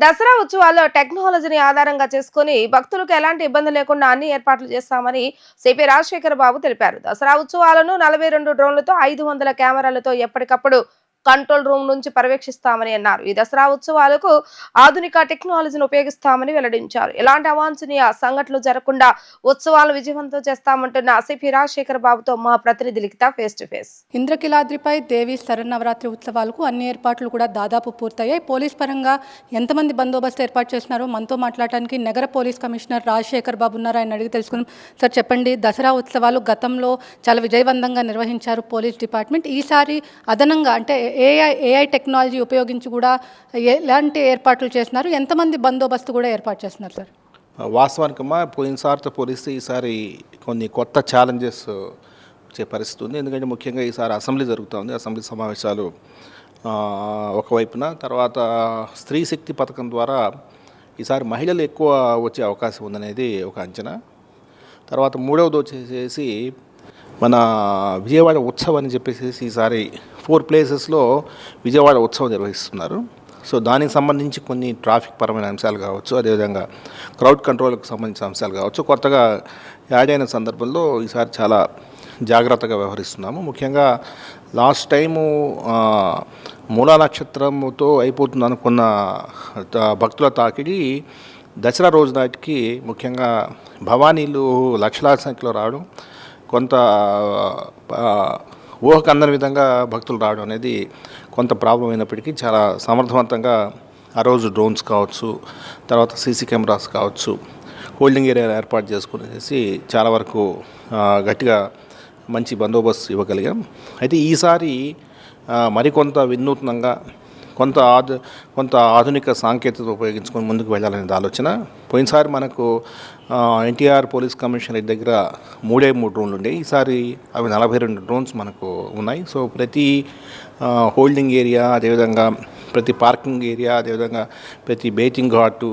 దసరా ఉత్సవాల్లో టెక్నాలజీని ఆధారంగా చేసుకుని భక్తులకు ఎలాంటి ఇబ్బంది లేకుండా అన్ని ఏర్పాట్లు చేస్తామని సిపి రాజశేఖర బాబు తెలిపారు. దసరా ఉత్సవాలను 42 డ్రోన్లతో 500 కెమెరాలతో ఎప్పటికప్పుడు కంట్రోల్ రూమ్ నుంచి పర్యవేక్షిస్తామని అన్నారు. ఈ దసరా ఉత్సవాలకు ఆధునిక టెక్నాలజీని ఉపయోగిస్తామని వెల్లడించారు. ఎలాంటి అవాంఛనీయ సంఘటనలు జరగకుండా ఉత్సవాలను విజయవంతం చేస్తామంటున్న సిపి రాజశేఖర బాబుతో మా ప్రతినిధి లిఖిత ఫేస్ టు ఫేస్. ఇంద్రకిలాద్రిపై దేవి శరన్నవరాత్రి ఉత్సవాలకు అన్ని ఏర్పాట్లు కూడా దాదాపు పూర్తయ్యాయి. పోలీస్ పరంగా ఎంతమంది బందోబస్తు ఏర్పాటు చేస్తున్నారో మనతో మాట్లాడటానికి నగర పోలీస్ కమిషనర్ రాజశేఖర్ బాబు ఉన్నారు. ఆయన అడిగి తెలుసుకున్నాం. సార్ చెప్పండి, దసరా ఉత్సవాలు గతంలో చాలా విజయవంతంగా నిర్వహించారు పోలీస్ డిపార్ట్మెంట్. ఈసారి అదనంగా అంటే ఏఐ టెక్నాలజీ ఉపయోగించి కూడా ఎలాంటి ఏర్పాట్లు చేస్తున్నారు, ఎంతమంది బందోబస్తు కూడా ఏర్పాటు చేస్తున్నారు సార్? వాస్తవానికమ్మా పోయినసారితో పోలిస్తే ఈసారి కొన్ని కొత్త ఛాలెంజెస్ వచ్చే పరిస్థితి ఉంది. ఎందుకంటే ముఖ్యంగా ఈసారి అసెంబ్లీ జరుగుతుంది. అసెంబ్లీ సమావేశాలు ఒకవైపున, తర్వాత స్త్రీ శక్తి పథకం ద్వారా ఈసారి మహిళలు ఎక్కువ వచ్చే అవకాశం ఉందనేది ఒక అంచనా. తర్వాత మూడవది వచ్చేసి మన విజయవాడ ఉత్సవం అని చెప్పేసి ఈసారి 4 ప్లేసెస్లో విజయవాడ ఉత్సవం నిర్వహిస్తున్నారు. సో దానికి సంబంధించి కొన్ని ట్రాఫిక్ పరమైన అంశాలు కావచ్చు, అదేవిధంగా క్రౌడ్ కంట్రోల్కి సంబంధించిన అంశాలు కావచ్చు, కొత్తగా యాడ్ అయిన సందర్భంలో ఈసారి చాలా జాగ్రత్తగా వ్యవహరిస్తున్నాము. ముఖ్యంగా లాస్ట్ టైము మూలా నక్షత్రంతో అయిపోతుంది అనుకున్న భక్తుల తాకిడి దసరా రోజు నాటికి ముఖ్యంగా భవానీలు లక్షలాది సంఖ్యలో రావడం, కొంత ఊహకు అందని విధంగా భక్తులు రావడం అనేది కొంత ప్రాబ్లం అయినప్పటికీ చాలా సమర్థవంతంగా ఆ రోజు డ్రోన్స్ కావచ్చు, తర్వాత సీసీ కెమెరాస్ కావచ్చు, హోల్డింగ్ ఏరియా ఏర్పాటు చేసుకునేసి చాలా వరకు గట్టిగా మంచి బందోబస్తు ఇవ్వగలిగాం. అయితే ఈసారి మరికొంత వినూత్నంగా కొంత ఆధునిక సాంకేతికత ఉపయోగించుకొని ముందుకు వెళ్ళాలనేది ఆలోచన. పోయినసారి మనకు ఎన్టీఆర్ పోలీస్ కమిషనరేట్ దగ్గర 3 డ్రోన్లు ఉండేవి. ఈసారి అవి 42 డ్రోన్స్ మనకు ఉన్నాయి. సో ప్రతి హోల్డింగ్ ఏరియా, అదేవిధంగా ప్రతి పార్కింగ్ ఏరియా, అదేవిధంగా ప్రతి బేటింగ్ ఘాటు,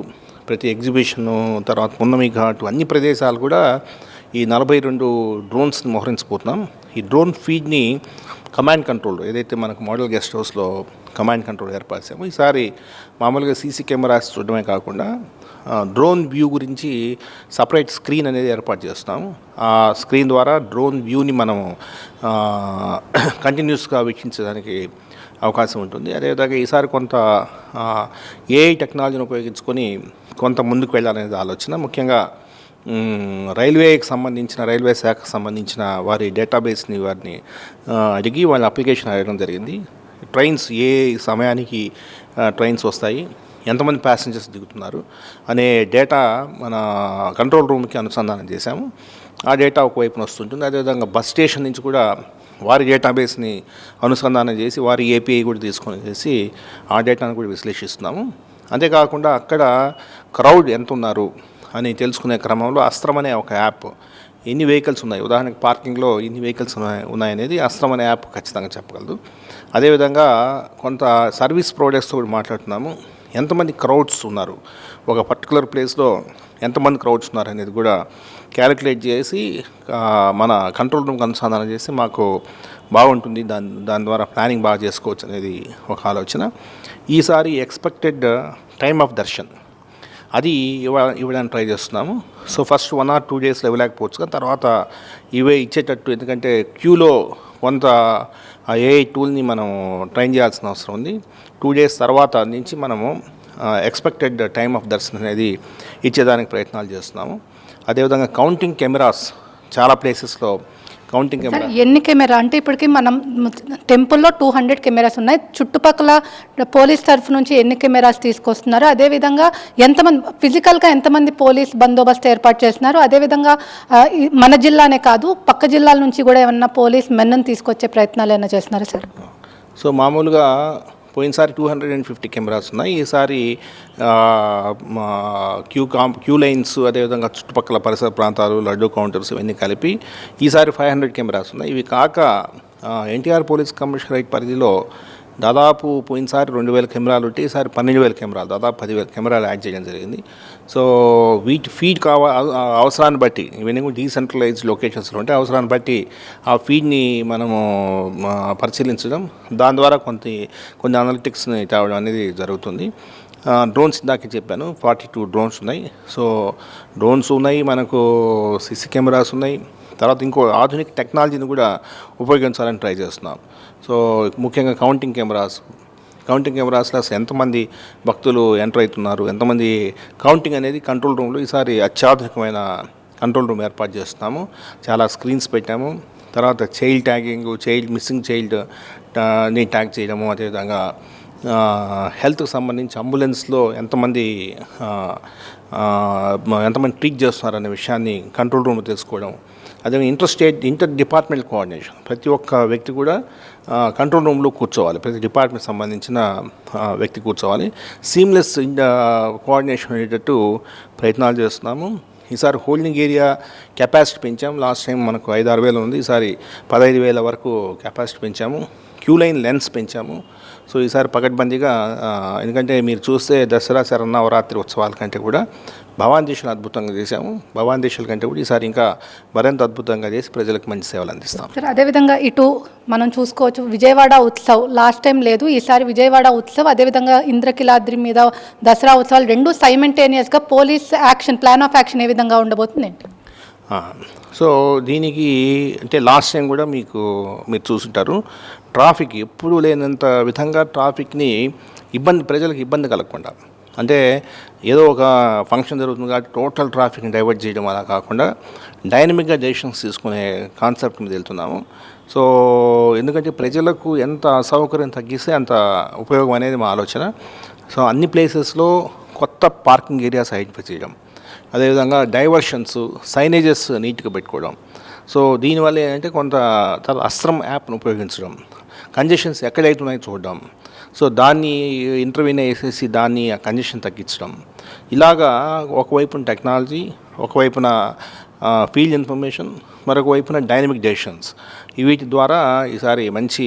ప్రతి ఎగ్జిబిషను, తర్వాత పున్నమి ఘాటు, అన్ని ప్రదేశాలు కూడా ఈ 42 డ్రోన్స్ని మోహరించబోతున్నాం. ఈ డ్రోన్ ఫీడ్ని కమాండ్ కంట్రోల్, ఏదైతే మనకు మోడల్ గెస్ట్ హౌస్లో కమాండ్ కంట్రోల్ ఏర్పరిచాము, ఈసారి మామూలుగా సీసీ కెమెరాస్ చూడడమే కాకుండా డ్రోన్ వ్యూ గురించి సపరేట్ స్క్రీన్ అనేది ఏర్పాటు చేస్తున్నాము. ఆ స్క్రీన్ ద్వారా డ్రోన్ వ్యూని మనము కంటిన్యూస్గా వీక్షించడానికి అవకాశం ఉంటుంది. అదేవిధంగా ఈసారి కొంత ఏఐ టెక్నాలజీని ఉపయోగించుకొని కొంత ముందుకు వెళ్ళాలనేది ఆలోచన. ముఖ్యంగా రైల్వే శాఖకు సంబంధించిన వారి డేటాబేస్ని వారిని అడిగి వాళ్ళ అప్లికేషన్ అడగడం జరిగింది. ట్రైన్స్ ఏ సమయానికి ట్రైన్స్ వస్తాయి, ఎంతమంది ప్యాసింజర్స్ దిగుతున్నారు అనే డేటా మన కంట్రోల్ రూమ్కి అనుసంధానం చేశాము. ఆ డేటా ఒకవైపున వస్తుంటుంది. అదేవిధంగా బస్ స్టేషన్ నుంచి కూడా వారి డేటాబేస్ని అనుసంధానం చేసి వారి ఏపీఐ కూడా తీసుకొని చేసి ఆ డేటాను కూడా విశ్లేషిస్తున్నాము. అంతేకాకుండా అక్కడ క్రౌడ్ ఎంత ఉన్నారు అని తెలుసుకునే క్రమంలో అస్త్రం అనే ఒక యాప్, ఎన్ని వెహికల్స్ ఉన్నాయి, ఉదాహరణకు పార్కింగ్లో ఎన్ని వెహికల్స్ ఉన్నాయనేది అస్త్రం అనే యాప్ ఖచ్చితంగా చెప్పగలదు. అదేవిధంగా కొంత సర్వీస్ ప్రొవైడర్స్తో కూడా మాట్లాడుతున్నాము. ఎంతమంది క్రౌడ్స్ ఉన్నారు, ఒక పర్టికులర్ ప్లేస్లో ఎంతమంది క్రౌడ్స్ ఉన్నారు అనేది కూడా క్యాలిక్యులేట్ చేసి మన కంట్రోల్ రూమ్కి అనుసంధానం చేసి మాకు బాగుంటుంది. దాని ద్వారా ప్లానింగ్ బాగా చేసుకోవచ్చు అనేది ఒక ఆలోచన. ఈసారి ఎక్స్పెక్టెడ్ టైమ్ ఆఫ్ దర్శన్ అది ఇవ్వడానికి ట్రై చేస్తున్నాము. సో ఫస్ట్ 1 or 2 డేస్లో ఇవ్వలేకపోవచ్చు, కానీ తర్వాత ఇవే ఇచ్చేటట్టు, ఎందుకంటే క్యూలో కొంత ఏఐ టూల్ని మనం ట్రైన్ చేయాల్సిన అవసరం ఉంది. 2 డేస్ తర్వాత నుంచి మనము ఎక్స్పెక్టెడ్ టైమ్ ఆఫ్ దర్శనం అనేది ఇచ్చేదానికి ప్రయత్నాలు చేస్తున్నాము. అదేవిధంగా కౌంటింగ్ కెమెరాస్ చాలా ప్లేసెస్లో కౌంటింగ్ కెమెరా. ఎన్ని కెమెరా అంటే ఇప్పటికీ మనం టెంపుల్లో 200 కెమెరాస్ ఉన్నాయి. చుట్టుపక్కల పోలీస్ తరఫు నుంచి ఎన్ని కెమెరాస్ తీసుకొస్తున్నారు, అదేవిధంగా ఫిజికల్గా ఎంతమంది పోలీస్ బందోబస్తు ఏర్పాటు చేస్తున్నారు, అదేవిధంగా మన జిల్లానే కాదు పక్క జిల్లాల నుంచి కూడా ఏమన్నా పోలీస్ మెన్ను తీసుకొచ్చే ప్రయత్నాలు ఏమైనా చేస్తున్నారు సార్? సో మామూలుగా పోయినసారి 250 కెమెరాస్ ఉన్నాయి. ఈసారి క్యూ లైన్స్, అదేవిధంగా చుట్టుపక్కల పరిసర ప్రాంతాలు, లడ్డూ కౌంటర్స్ ఇవన్నీ కలిపి ఈసారి 500 కెమెరాస్ ఉన్నాయి. ఇవి కాక ఎన్టీఆర్ పోలీస్ కమిషనరేట్ పరిధిలో దాదాపు పోయినసారి 2000 కెమెరాలు ఉంటే ఈసారి 12,000 కెమెరాలు, దాదాపు 10,000 కెమెరాలు యాడ్ చేయడం జరిగింది. సో వీటి ఫీడ్ అవసరాన్ని బట్టి, ఇవన్నీ కూడా డీసెంట్రలైజ్డ్ లొకేషన్స్లో ఉంటే అవసరాన్ని బట్టి ఆ ఫీడ్ని మనము పరిశీలించడం, దాని ద్వారా కొన్ని అనలిటిక్స్ని తేవడం అనేది జరుగుతుంది. డ్రోన్స్ ఇందాక చెప్పాను 42 డ్రోన్స్ ఉన్నాయి. సో డ్రోన్స్ ఉన్నాయి, మనకు సీసీ కెమెరాస్ ఉన్నాయి. తర్వాత ఇంకో ఆధునిక టెక్నాలజీని కూడా ఉపయోగించాలని ట్రై చేస్తున్నాం. సో ముఖ్యంగా కౌంటింగ్ కెమెరాస్లో అసలు ఎంతమంది భక్తులు ఎంటర్ అవుతున్నారు, ఎంతమంది కౌంటింగ్ అనేది కంట్రోల్ రూమ్లో ఈసారి అత్యాధునికమైన కంట్రోల్ రూమ్ ఏర్పాటు చేస్తున్నాము. చాలా స్క్రీన్స్ పెట్టాము. తర్వాత మిస్సింగ్ చైల్డ్ని ట్యాగ్ చేయడము, అదేవిధంగా హెల్త్కి సంబంధించి అంబులెన్స్లో ఎంతమంది ట్రీట్ చేస్తున్నారనే విషయాన్ని కంట్రోల్ రూమ్లో తెలుసుకోవడం. అదే ఇంటర్ డిపార్ట్మెంట్ కోఆర్డినేషన్, ప్రతి ఒక్క వ్యక్తి కూడా కంట్రోల్ రూమ్లో కూర్చోవాలి, ప్రతి డిపార్ట్మెంట్ సంబంధించిన వ్యక్తి కూర్చోవాలి. సీమ్లెస్ కోఆర్డినేషన్ అయ్యేటట్టు ప్రయత్నాలు చేస్తున్నాము. ఈసారి హోల్డింగ్ ఏరియా కెపాసిటీ పెంచాము. లాస్ట్ టైం మనకు 5-6 వేలు ఉంది, ఈసారి 15,000 వరకు కెపాసిటీ పెంచాము. క్యూ లైన్ లెన్స్ పెంచాము. సో ఈసారి పకడ్బందీగా, ఎందుకంటే మీరు చూస్తే దసరా శరన్నవరాత్రి ఉత్సవాల కంటే కూడా భవానీ దీక్షలు అద్భుతంగా చేశాము. భవానీ దీక్షల కంటే కూడా ఈసారి ఇంకా మరింత అద్భుతంగా చేసి ప్రజలకు మంచి సేవలు అందిస్తాం. సార్, అదేవిధంగా ఇటు మనం చూసుకోవచ్చు విజయవాడ ఉత్సవ్ లాస్ట్ టైం లేదు, ఈసారి విజయవాడ ఉత్సవ్ అదేవిధంగా ఇంద్రకిలాద్రి మీద దసరా ఉత్సవాలు రెండు సైమెంటేనియస్గా police action, plan of action ఏ విధంగా ఉండబోతుంది ఏంటి? సో దీనికి అంటే లాస్ట్ టైం కూడా మీరు చూసుంటారు, ట్రాఫిక్ ఎప్పుడూ లేనంత విధంగా ట్రాఫిక్ని ప్రజలకు ఇబ్బంది కలగకుండా, అంటే ఏదో ఒక ఫంక్షన్ జరుగుతుంది కాబట్టి టోటల్ ట్రాఫిక్ని డైవర్ట్ చేయడం అలా కాకుండా డైనమిక్గా డెసిషన్స్ తీసుకునే కాన్సెప్ట్ మీద వెళ్తున్నాము. సో ఎందుకంటే ప్రజలకు ఎంత అసౌకర్యం తగ్గిస్తే అంత ఉపయోగం అనేది మా ఆలోచన. సో అన్ని ప్లేసెస్లో కొత్త పార్కింగ్ ఏరియాస్ ఐడెంటిఫై చేయడం, అదేవిధంగా డైవర్షన్స్, సైనేజెస్ నీట్గా పెట్టుకోవడం. సో దీనివల్ల ఏంటంటే కొంత అస్త్రం యాప్ను ఉపయోగించడం, కంజెషన్స్ ఎక్కడైతున్నాయో చూడడం, సో దాన్ని ఇంటర్వ్యూని వేసేసి దాన్ని ఆ కంజెషన్ తగ్గించడం. ఇలాగా ఒకవైపున టెక్నాలజీ, ఒకవైపున ఫీల్డ్ ఇన్ఫర్మేషన్, మరొక వైపున డైనమిక్ డెసిషన్స్, వీటి ద్వారా ఈసారి మంచి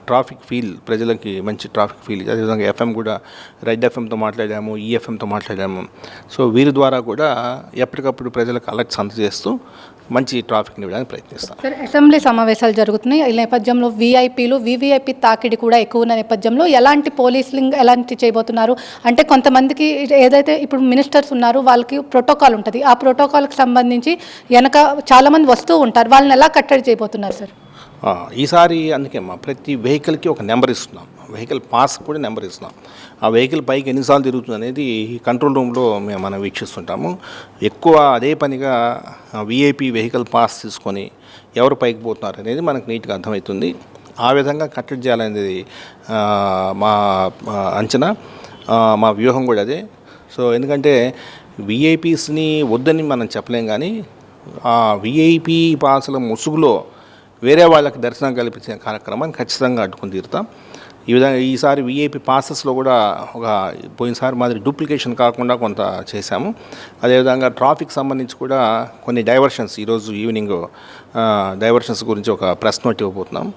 ట్రాఫిక్ ఫీల్, ప్రజలకి మంచి ట్రాఫిక్ ఫీల్. అదేవిధంగా ఎఫ్ఎం కూడా రెడ్ ఎఫ్ఎంతో మాట్లాడాము, ఈఎఫ్ఎంతో మాట్లాడాము. సో వీరి ద్వారా కూడా ఎప్పటికప్పుడు ప్రజలకు అలర్ట్స్ అందజేస్తూ మంచి ట్రాఫిక్ని ఇవ్వడానికి ప్రయత్నిస్తాం. సార్, అసెంబ్లీ సమావేశాలు జరుగుతున్నాయి. ఈ నేపథ్యంలో వివిఐపి తాకిడి కూడా ఎక్కువ ఉన్న నేపథ్యంలో ఎలాంటి పోలీసింగ్ ఎలాంటి చేయబోతున్నారు? అంటే కొంతమందికి ఏదైతే ఇప్పుడు మినిస్టర్స్ ఉన్నారు వాళ్ళకి ప్రోటోకాల్ ఉంటుంది, ఆ ప్రోటోకాల్కి సంబంధించి వెనక చాలామంది వస్తూ ఉంటారు, వాళ్ళని ఎలా కట్టడి చేయబోతున్నారు సార్? ఈసారి అందుకే ప్రతి వెహికల్కి ఒక నెంబర్ ఇస్తున్నాం, వెహికల్ పాస్ కూడా నెంబర్ ఇస్తున్నాం. ఆ వెహికల్ పైకి ఎన్నిసార్లు తిరుగుతుంది అనేది కంట్రోల్ రూమ్లో మనం వీక్షిస్తుంటాము. ఎక్కువ అదే పనిగా విఐపి వెహికల్ పాస్ తీసుకొని ఎవరు పైకి పోతున్నారు అనేది మనకు నీట్గా అర్థమవుతుంది. ఆ విధంగా కట్టడి చేయాలనేది మా అంచనా, మా వ్యూహం కూడా అదే. సో ఎందుకంటే విఐపీస్ని వద్దని మనం చెప్పలేం, కానీ ఆ విఐపి పాసుల ముసుగులో వేరే వాళ్ళకి దర్శనం కల్పించే కార్యక్రమాన్ని ఖచ్చితంగా అడ్డుకుని తీరుతాం. ఈ విధంగా ఈసారి విఐపి పాసెస్లో కూడా పోయినసారి మాదిరి డూప్లికేషన్ కాకుండా కొంత చేశాము. అదేవిధంగా ట్రాఫిక్ సంబంధించి కూడా కొన్ని డైవర్షన్స్, ఈరోజు ఈవినింగ్ డైవర్షన్స్ గురించి ఒక ప్రెస్ నోట్ ఇవ్వబోతున్నాం.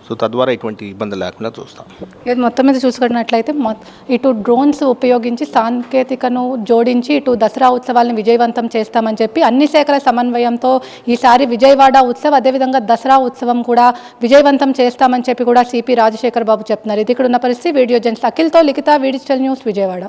సో తద్వారా ఎటువంటి ఇబ్బంది లేకుండా చూస్తాం. ఇది మొత్తం మీద చూసుకున్నట్లయితే ఇటు డ్రోన్స్ ఉపయోగించి సాంకేతికను జోడించి ఇటు దసరా ఉత్సవాలను విజయవంతం చేస్తామని చెప్పి అన్ని శాఖల సమన్వయంతో ఈసారి విజయవాడ ఉత్సవం అదేవిధంగా దసరా ఉత్సవం కూడా విజయవంతం చేస్తామని చెప్పి కూడా సిపి రాజశేఖర్ బాబు చెప్తున్నారు. ఇది ఇక్కడ ఉన్న పరిస్థితి. వీడియో జర్నలిస్ట్ అఖిల్తో లిఖిత, డిజిటల్ న్యూస్, విజయవాడ.